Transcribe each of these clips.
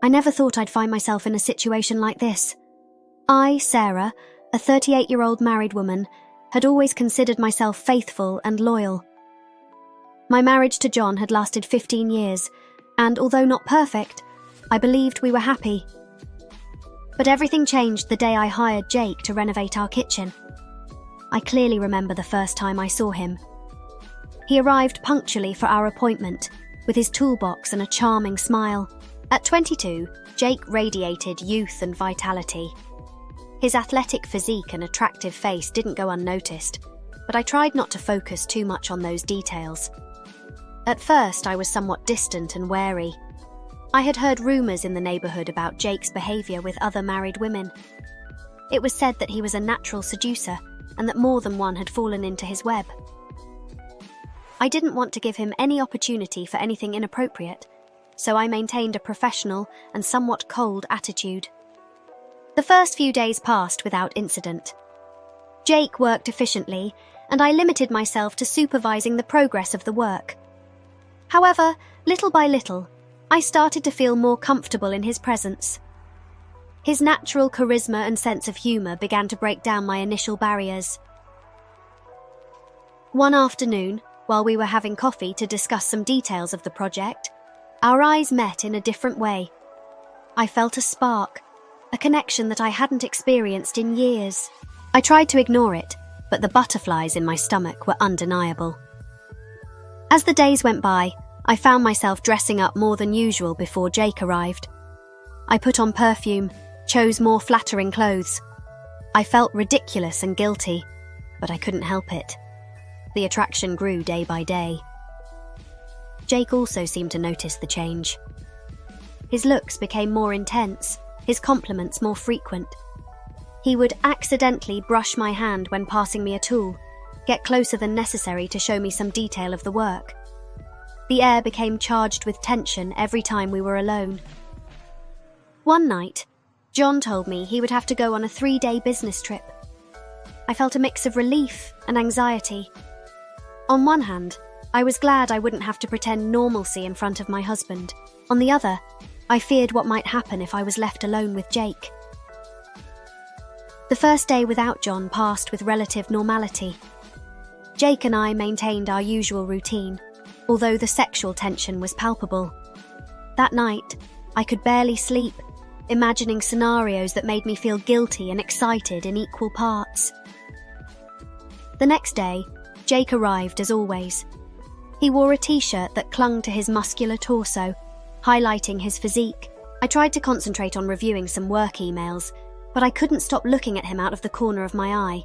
I never thought I'd find myself in a situation like this. I, Sarah, a 38-year-old married woman, had always considered myself faithful and loyal. My marriage to John had lasted 15 years, and although not perfect, I believed we were happy. But everything changed the day I hired Jake to renovate our kitchen. I clearly remember the first time I saw him. He arrived punctually for our appointment, with his toolbox and a charming smile. At 22, Jake radiated youth and vitality. His athletic physique and attractive face didn't go unnoticed, but I tried not to focus too much on those details. At first, I was somewhat distant and wary. I had heard rumours in the neighbourhood about Jake's behaviour with other married women. It was said that he was a natural seducer and that more than one had fallen into his web. I didn't want to give him any opportunity for anything inappropriate, so I maintained a professional and somewhat cold attitude. The first few days passed without incident. Jake worked efficiently, and I limited myself to supervising the progress of the work. However, little by little, I started to feel more comfortable in his presence. His natural charisma and sense of humour began to break down my initial barriers. One afternoon, while we were having coffee to discuss some details of the project, our eyes met in a different way. I felt a spark, a connection that I hadn't experienced in years. I tried to ignore it, but the butterflies in my stomach were undeniable. As the days went by, I found myself dressing up more than usual before Jake arrived. I put on perfume, chose more flattering clothes. I felt ridiculous and guilty, but I couldn't help it. The attraction grew day by day. Jake also seemed to notice the change. His looks became more intense, his compliments more frequent. He would accidentally brush my hand when passing me a tool, get closer than necessary to show me some detail of the work. The air became charged with tension every time we were alone. One night, John told me he would have to go on a 3-day business trip. I felt a mix of relief and anxiety. On one hand, I was glad I wouldn't have to pretend normalcy in front of my husband. On the other, I feared what might happen if I was left alone with Jake. The first day without John passed with relative normality. Jake and I maintained our usual routine, although the sexual tension was palpable. That night, I could barely sleep, imagining scenarios that made me feel guilty and excited in equal parts. The next day, Jake arrived as always. He wore a t-shirt that clung to his muscular torso, highlighting his physique. I tried to concentrate on reviewing some work emails, but I couldn't stop looking at him out of the corner of my eye.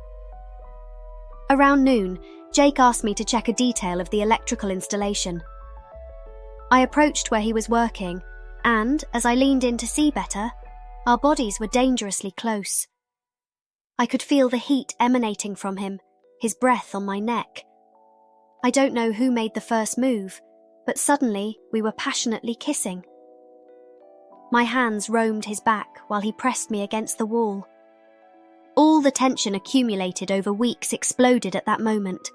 Around noon, Jake asked me to check a detail of the electrical installation. I approached where he was working, and, as I leaned in to see better, our bodies were dangerously close. I could feel the heat emanating from him, his breath on my neck. I don't know who made the first move, but suddenly we were passionately kissing. My hands roamed his back while he pressed me against the wall. All the tension accumulated over weeks exploded at that moment.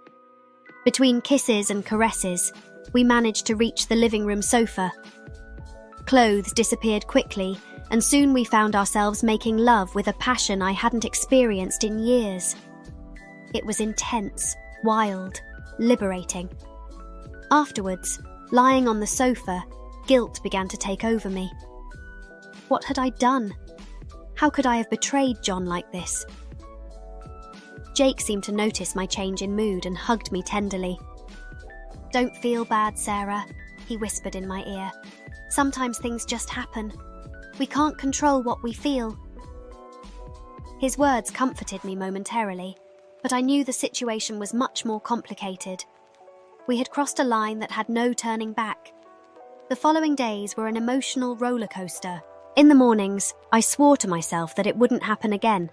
Between kisses and caresses, we managed to reach the living room sofa. Clothes disappeared quickly, and soon we found ourselves making love with a passion I hadn't experienced in years. It was intense, wild, liberating. Afterwards, lying on the sofa, guilt began to take over me. What had I done? How could I have betrayed John like this? Jake seemed to notice my change in mood and hugged me tenderly. "Don't feel bad, Sarah," he whispered in my ear. "Sometimes things just happen. We can't control what we feel." His words comforted me momentarily, but I knew the situation was much more complicated. We had crossed a line that had no turning back. The following days were an emotional roller coaster. In the mornings, I swore to myself that it wouldn't happen again.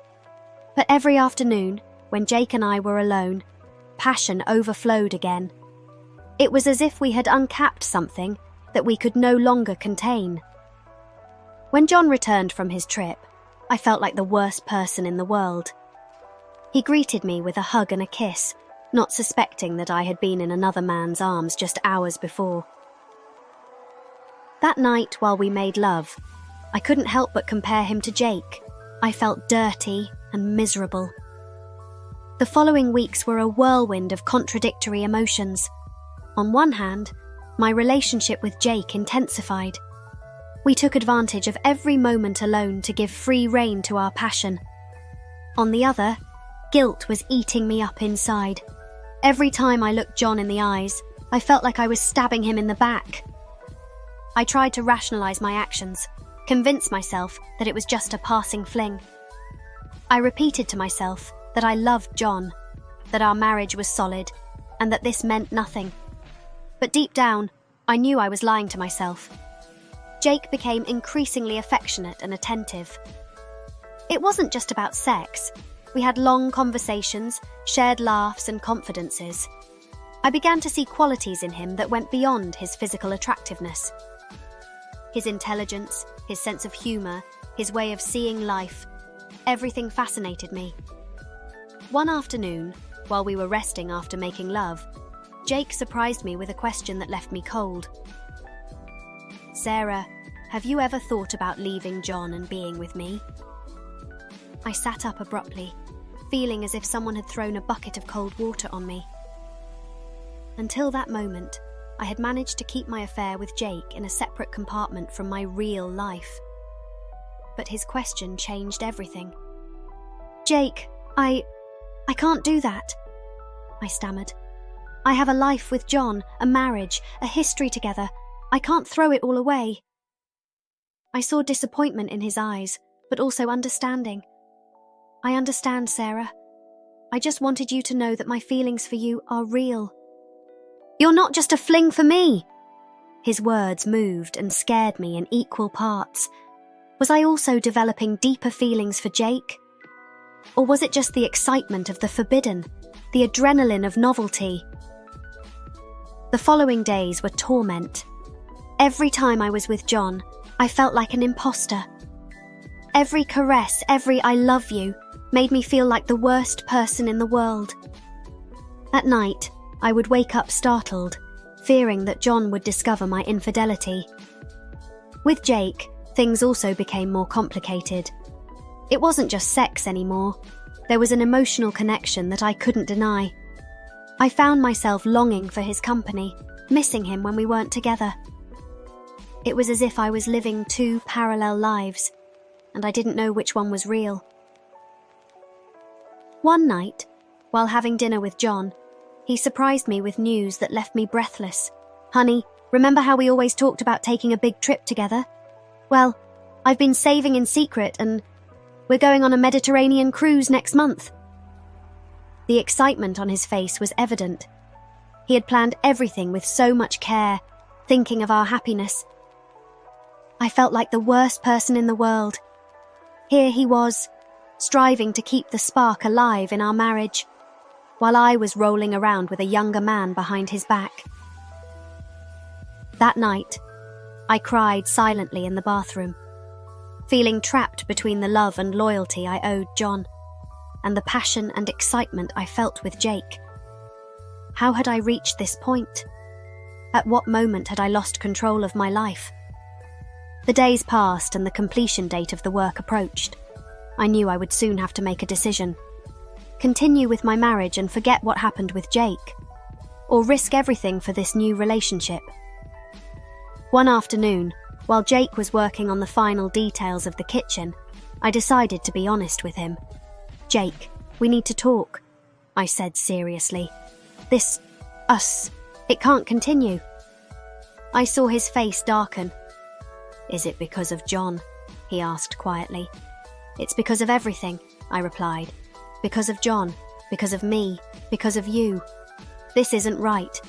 But every afternoon, when Jake and I were alone, passion overflowed again. It was as if we had uncapped something that we could no longer contain. When John returned from his trip, I felt like the worst person in the world. He greeted me with a hug and a kiss, not suspecting that I had been in another man's arms just hours before. That night, while we made love, I couldn't help but compare him to Jake. I felt dirty and miserable. The following weeks were a whirlwind of contradictory emotions. On one hand, my relationship with Jake intensified. We took advantage of every moment alone to give free rein to our passion. On the other, guilt was eating me up inside. Every time I looked John in the eyes, I felt like I was stabbing him in the back. I tried to rationalize my actions, convince myself that it was just a passing fling. I repeated to myself that I loved John, that our marriage was solid, and that this meant nothing. But deep down, I knew I was lying to myself. Jake became increasingly affectionate and attentive. It wasn't just about sex. We had long conversations, shared laughs and confidences. I began to see qualities in him that went beyond his physical attractiveness. His intelligence, his sense of humor, his way of seeing life, everything fascinated me. One afternoon, while we were resting after making love, Jake surprised me with a question that left me cold. "Sarah, have you ever thought about leaving John and being with me?" I sat up abruptly, feeling as if someone had thrown a bucket of cold water on me. Until that moment, I had managed to keep my affair with Jake in a separate compartment from my real life. But his question changed everything. "Jake, I can't do that," I stammered. "I have a life with John, a marriage, a history together. I can't throw it all away." I saw disappointment in his eyes, but also understanding. "I understand, Sarah. I just wanted you to know that my feelings for you are real." "You're not just a fling for me!" His words moved and scared me in equal parts. Was I also developing deeper feelings for Jake? Or was it just the excitement of the forbidden, the adrenaline of novelty? The following days were torment. Every time I was with John, I felt like an imposter. Every caress, every "I love you" made me feel like the worst person in the world. At night, I would wake up startled, fearing that John would discover my infidelity. With Jake, things also became more complicated. It wasn't just sex anymore. There was an emotional connection that I couldn't deny. I found myself longing for his company, missing him when we weren't together. It was as if I was living two parallel lives, and I didn't know which one was real. One night, while having dinner with John, he surprised me with news that left me breathless. "Honey, remember how we always talked about taking a big trip together? Well, I've been saving in secret and we're going on a Mediterranean cruise next month." The excitement on his face was evident. He had planned everything with so much care, thinking of our happiness. I felt like the worst person in the world. Here he was, striving to keep the spark alive in our marriage, while I was rolling around with a younger man behind his back. That night, I cried silently in the bathroom, feeling trapped between the love and loyalty I owed John, and the passion and excitement I felt with Jake. How had I reached this point? At what moment had I lost control of my life? The days passed and the completion date of the work approached. I knew I would soon have to make a decision. Continue with my marriage and forget what happened with Jake, or risk everything for this new relationship. One afternoon, while Jake was working on the final details of the kitchen, I decided to be honest with him. "Jake, we need to talk," I said seriously. Us, it can't continue." I saw his face darken. "Is it because of John?" he asked quietly. "It's because of everything," I replied. "Because of John, because of me, because of you. This isn't right.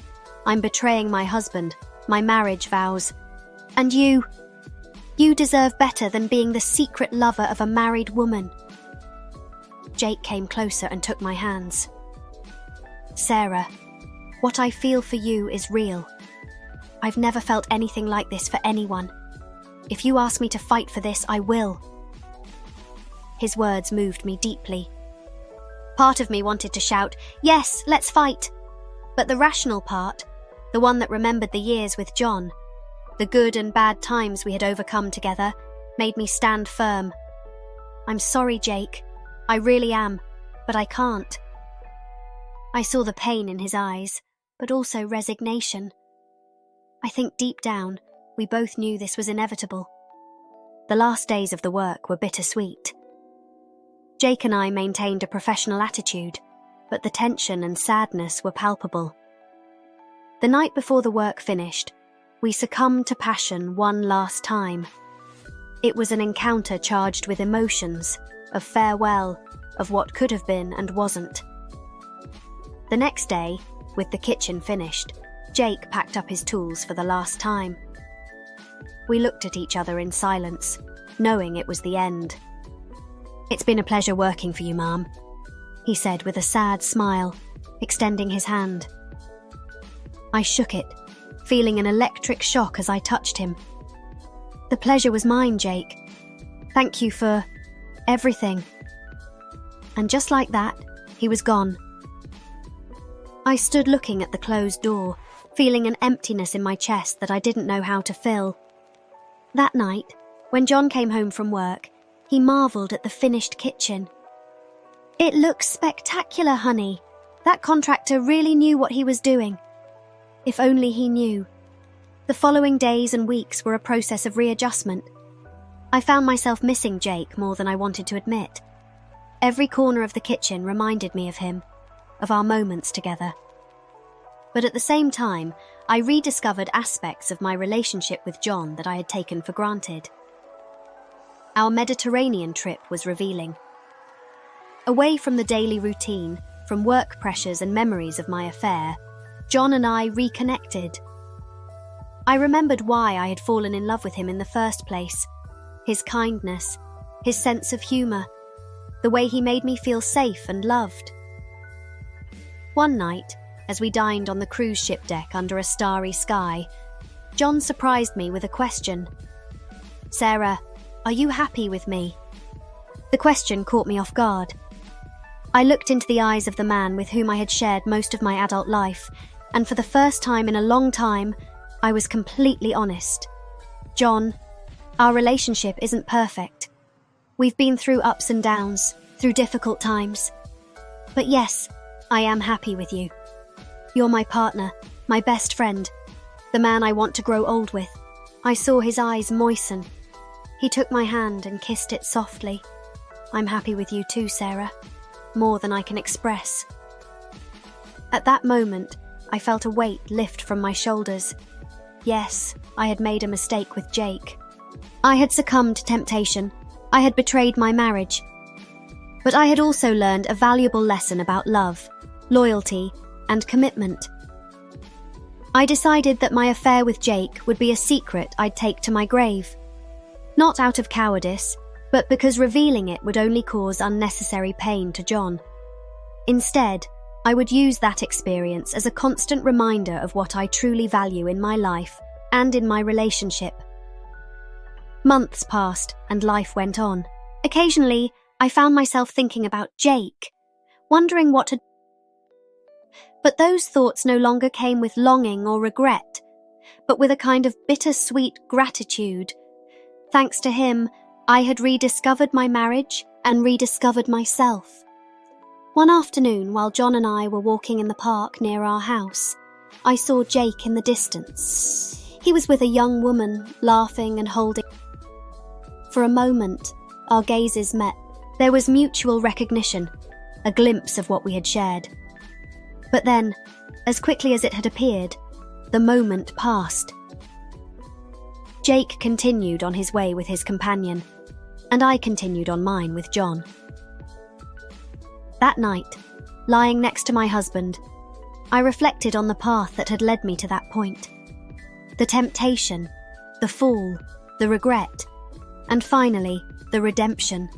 I'm betraying my husband, my marriage vows. And you deserve better than being the secret lover of a married woman." Jake came closer and took my hands. "Sarah, what I feel for you is real. I've never felt anything like this for anyone. If you ask me to fight for this, I will." His words moved me deeply. Part of me wanted to shout, "Yes, let's fight." But the rational part, the one that remembered the years with John, the good and bad times we had overcome together, made me stand firm. "I'm sorry, Jake. I really am, but I can't." I saw the pain in his eyes, but also resignation. I think deep down, we both knew this was inevitable. The last days of the work were bittersweet. Jake and I maintained a professional attitude, but the tension and sadness were palpable. The night before the work finished, we succumbed to passion one last time. It was an encounter charged with emotions, of farewell, of what could have been and wasn't. The next day, with the kitchen finished, Jake packed up his tools for the last time. We looked at each other in silence, knowing it was the end. "It's been a pleasure working for you, Mom," he said with a sad smile, extending his hand. I shook it, feeling an electric shock as I touched him. "The pleasure was mine, Jake. Thank you for everything." And just like that, he was gone. I stood looking at the closed door, feeling an emptiness in my chest that I didn't know how to fill. That night, when John came home from work, he marvelled at the finished kitchen. "It looks spectacular, honey. That contractor really knew what he was doing." If only he knew. The following days and weeks were a process of readjustment. I found myself missing Jake more than I wanted to admit. Every corner of the kitchen reminded me of him, of our moments together. But at the same time, I rediscovered aspects of my relationship with John that I had taken for granted. Our Mediterranean trip was revealing. Away from the daily routine, from work pressures and memories of my affair, John and I reconnected. I remembered why I had fallen in love with him in the first place. His kindness, his sense of humour, the way he made me feel safe and loved. One night, as we dined on the cruise ship deck under a starry sky, John surprised me with a question. "Sarah, are you happy with me?" The question caught me off guard. I looked into the eyes of the man with whom I had shared most of my adult life, and for the first time in a long time, I was completely honest. "John, our relationship isn't perfect. We've been through ups and downs, through difficult times. But yes, I am happy with you. You're my partner, my best friend, the man I want to grow old with." I saw his eyes moisten. He took my hand and kissed it softly. "I'm happy with you too, Sarah. More than I can express." At that moment, I felt a weight lift from my shoulders. Yes, I had made a mistake with Jake. I had succumbed to temptation. I had betrayed my marriage. But I had also learned a valuable lesson about love, loyalty, and commitment. I decided that my affair with Jake would be a secret I'd take to my grave. Not out of cowardice, but because revealing it would only cause unnecessary pain to John. Instead, I would use that experience as a constant reminder of what I truly value in my life and in my relationship. Months passed and life went on. Occasionally, I found myself thinking about Jake, wondering what had... But those thoughts no longer came with longing or regret, but with a kind of bittersweet gratitude. Thanks to him, I had rediscovered my marriage and rediscovered myself. One afternoon, while John and I were walking in the park near our house, I saw Jake in the distance. He was with a young woman, laughing and holding. For a moment, our gazes met. There was mutual recognition, a glimpse of what we had shared. But then, as quickly as it had appeared, the moment passed. Jake continued on his way with his companion, and I continued on mine with John. That night, lying next to my husband, I reflected on the path that had led me to that point. The temptation, the fall, the regret, and finally, the redemption.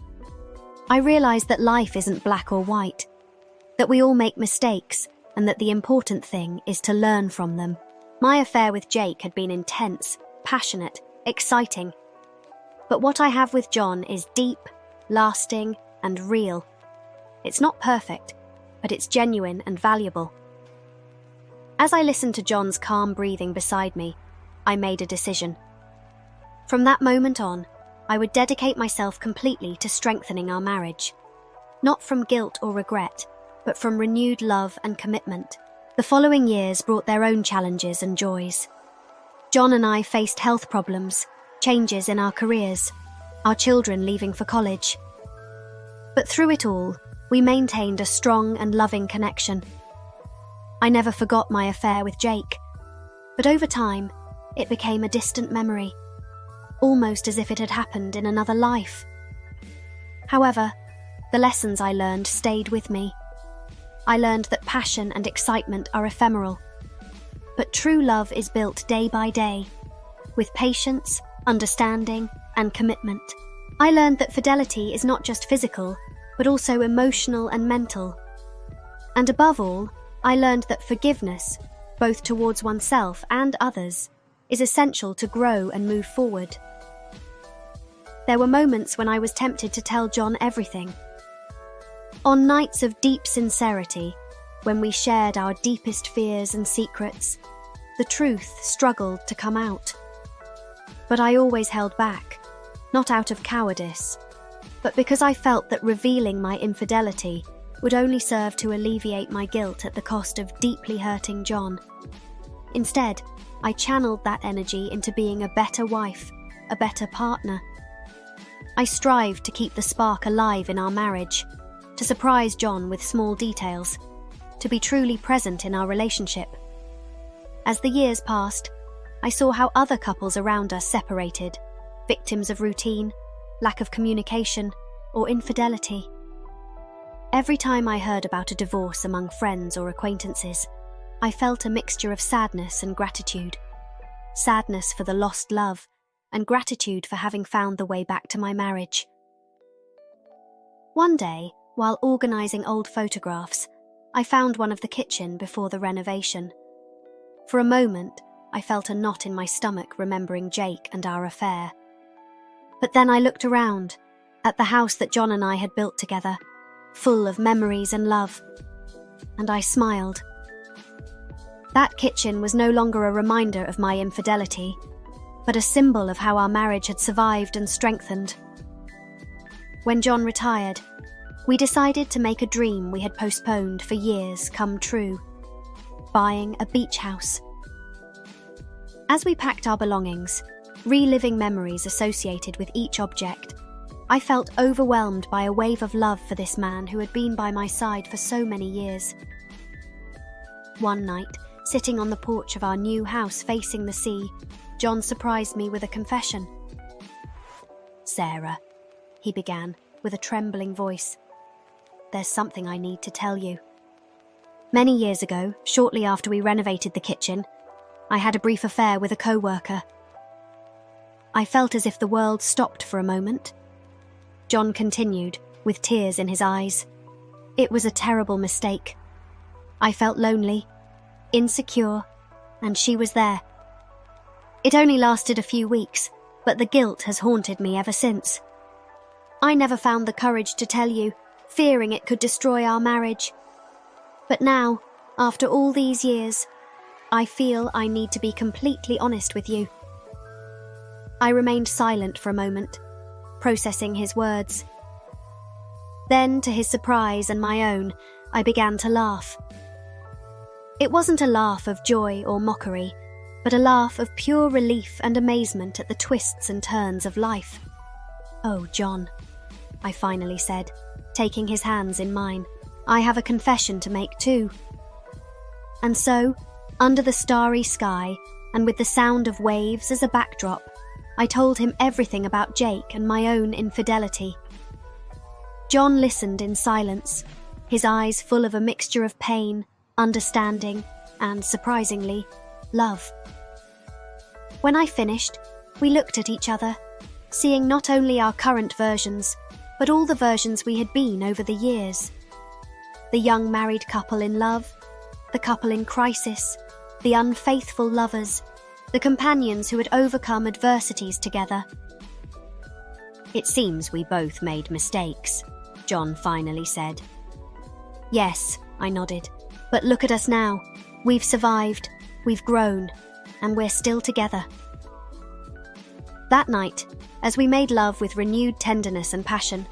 I realized that life isn't black or white, that we all make mistakes, and that the important thing is to learn from them. My affair with Jake had been intense, passionate, exciting. But what I have with John is deep, lasting, and real. It's not perfect, but it's genuine and valuable. As I listened to John's calm breathing beside me, I made a decision. From that moment on, I would dedicate myself completely to strengthening our marriage. Not from guilt or regret, but from renewed love and commitment. The following years brought their own challenges and joys. John and I faced health problems, changes in our careers, our children leaving for college. But through it all, we maintained a strong and loving connection. I never forgot my affair with Jake, but over time, it became a distant memory, almost as if it had happened in another life. However, the lessons I learned stayed with me. I learned that passion and excitement are ephemeral, but true love is built day by day, with patience, understanding, and commitment. I learned that fidelity is not just physical, but also emotional and mental. And above all, I learned that forgiveness, both towards oneself and others, is essential to grow and move forward. There were moments when I was tempted to tell John everything. On nights of deep sincerity, when we shared our deepest fears and secrets, the truth struggled to come out. But I always held back, not out of cowardice, but because I felt that revealing my infidelity would only serve to alleviate my guilt at the cost of deeply hurting John. Instead, I channeled that energy into being a better wife, a better partner. I strived to keep the spark alive in our marriage, to surprise John with small details, to be truly present in our relationship. As the years passed, I saw how other couples around us separated, victims of routine, lack of communication, or infidelity. Every time I heard about a divorce among friends or acquaintances, I felt a mixture of sadness and gratitude. Sadness for the lost love, and gratitude for having found the way back to my marriage. One day, while organising old photographs, I found one of the kitchen before the renovation. For a moment, I felt a knot in my stomach remembering Jake and our affair. But then I looked around, at the house that John and I had built together, full of memories and love, and I smiled. That kitchen was no longer a reminder of my infidelity, but a symbol of how our marriage had survived and strengthened. When John retired, we decided to make a dream we had postponed for years come true: buying a beach house. As we packed our belongings, reliving memories associated with each object, I felt overwhelmed by a wave of love for this man who had been by my side for so many years. One night, sitting on the porch of our new house facing the sea, John surprised me with a confession. "Sarah," he began, with a trembling voice, "there's something I need to tell you. Many years ago, shortly after we renovated the kitchen, I had a brief affair with a co-worker. I felt as if the world stopped for a moment." John continued, with tears in his eyes. "It was a terrible mistake. I felt lonely, insecure, and she was there. It only lasted a few weeks, but the guilt has haunted me ever since. I never found the courage to tell you, fearing it could destroy our marriage. But now, after all these years, I feel I need to be completely honest with you." I remained silent for a moment, processing his words. Then, to his surprise and my own, I began to laugh. It wasn't a laugh of joy or mockery, but a laugh of pure relief and amazement at the twists and turns of life. "Oh, John," I finally said, taking his hands in mine, "I have a confession to make too." And so, under the starry sky and with the sound of waves as a backdrop, I told him everything about Jake and my own infidelity. John listened in silence, his eyes full of a mixture of pain, understanding, and, surprisingly, love. When I finished, we looked at each other, seeing not only our current versions, but all the versions we had been over the years. The young married couple in love, the couple in crisis, the unfaithful lovers, the companions who had overcome adversities together. "It seems we both made mistakes," John finally said. "Yes," I nodded, "but look at us now. We've survived, we've grown, and we're still together." That night, As we made love with renewed tenderness and passion,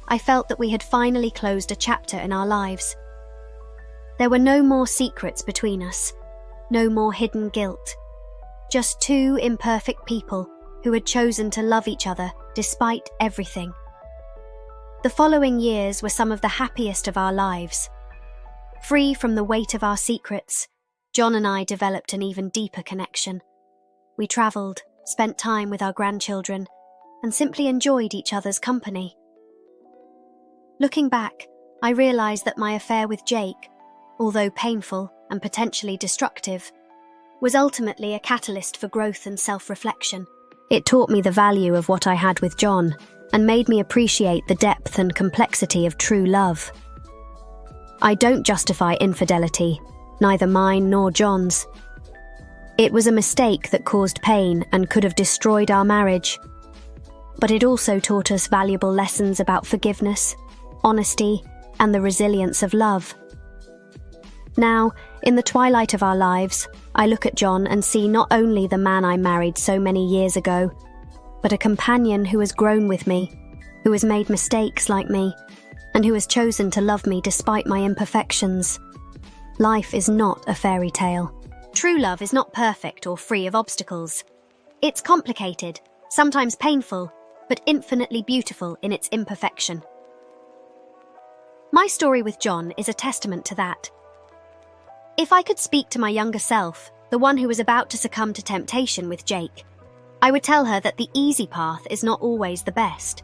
I felt that we had finally closed a chapter in our lives. There were no more secrets between us, no more hidden guilt, just two imperfect people who had chosen to love each other despite everything. The following years were some of the happiest of our lives. Free from the weight of our secrets, John and I developed an even deeper connection. We travelled, spent time with our grandchildren, and simply enjoyed each other's company. Looking back, I realised that my affair with Jake, although painful and potentially destructive, was ultimately a catalyst for growth and self-reflection. It taught me the value of what I had with John and made me appreciate the depth and complexity of true love. I don't justify infidelity, neither mine nor John's. It was a mistake that caused pain and could have destroyed our marriage. But it also taught us valuable lessons about forgiveness, honesty, and the resilience of love. Now, in the twilight of our lives, I look at John and see not only the man I married so many years ago, but a companion who has grown with me, who has made mistakes like me, and who has chosen to love me despite my imperfections. Life is not a fairy tale. True love is not perfect or free of obstacles. It's complicated, sometimes painful, but infinitely beautiful in its imperfection. My story with John is a testament to that. If I could speak to my younger self, the one who was about to succumb to temptation with Jake, I would tell her that the easy path is not always the best.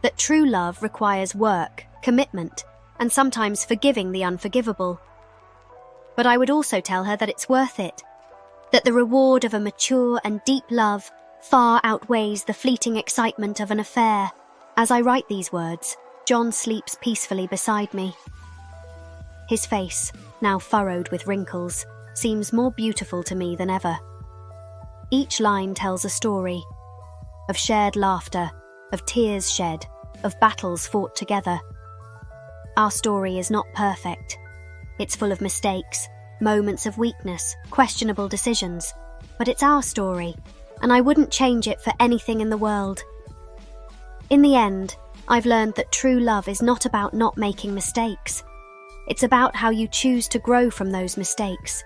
That true love requires work, commitment, and sometimes forgiving the unforgivable. But I would also tell her that it's worth it. That the reward of a mature and deep love far outweighs the fleeting excitement of an affair. As I write these words, John sleeps peacefully beside me. His face, now furrowed with wrinkles, seems more beautiful to me than ever. Each line tells a story of shared laughter, of tears shed, of battles fought together. Our story is not perfect. It's full of mistakes, moments of weakness, questionable decisions, but it's our story, and I wouldn't change it for anything in the world. In the end, I've learned that true love is not about not making mistakes. It's about how you choose to grow from those mistakes.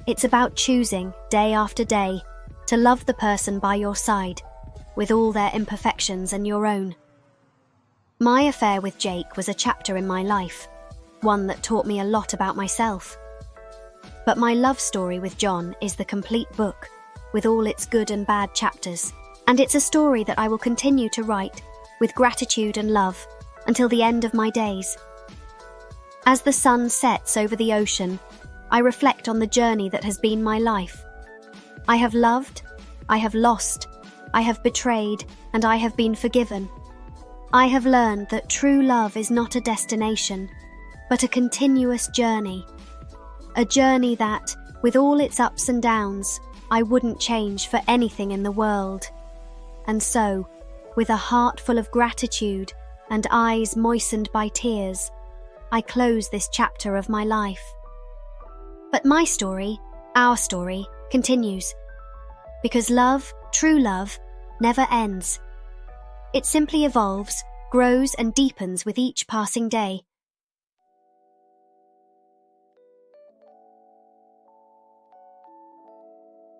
It's about choosing, day after day, to love the person by your side, with all their imperfections and your own. My affair with Jake was a chapter in my life, one that taught me a lot about myself. But my love story with John is the complete book, with all its good and bad chapters, and it's a story that I will continue to write with gratitude and love until the end of my days. As the sun sets over the ocean, I reflect on the journey that has been my life. I have loved, I have lost, I have betrayed, and I have been forgiven. I have learned that true love is not a destination, but a continuous journey. A journey that, with all its ups and downs, I wouldn't change for anything in the world. And so, with a heart full of gratitude and eyes moistened by tears, I close this chapter of my life. But my story, our story, continues. Because love, true love, never ends. It simply evolves, grows and deepens with each passing day.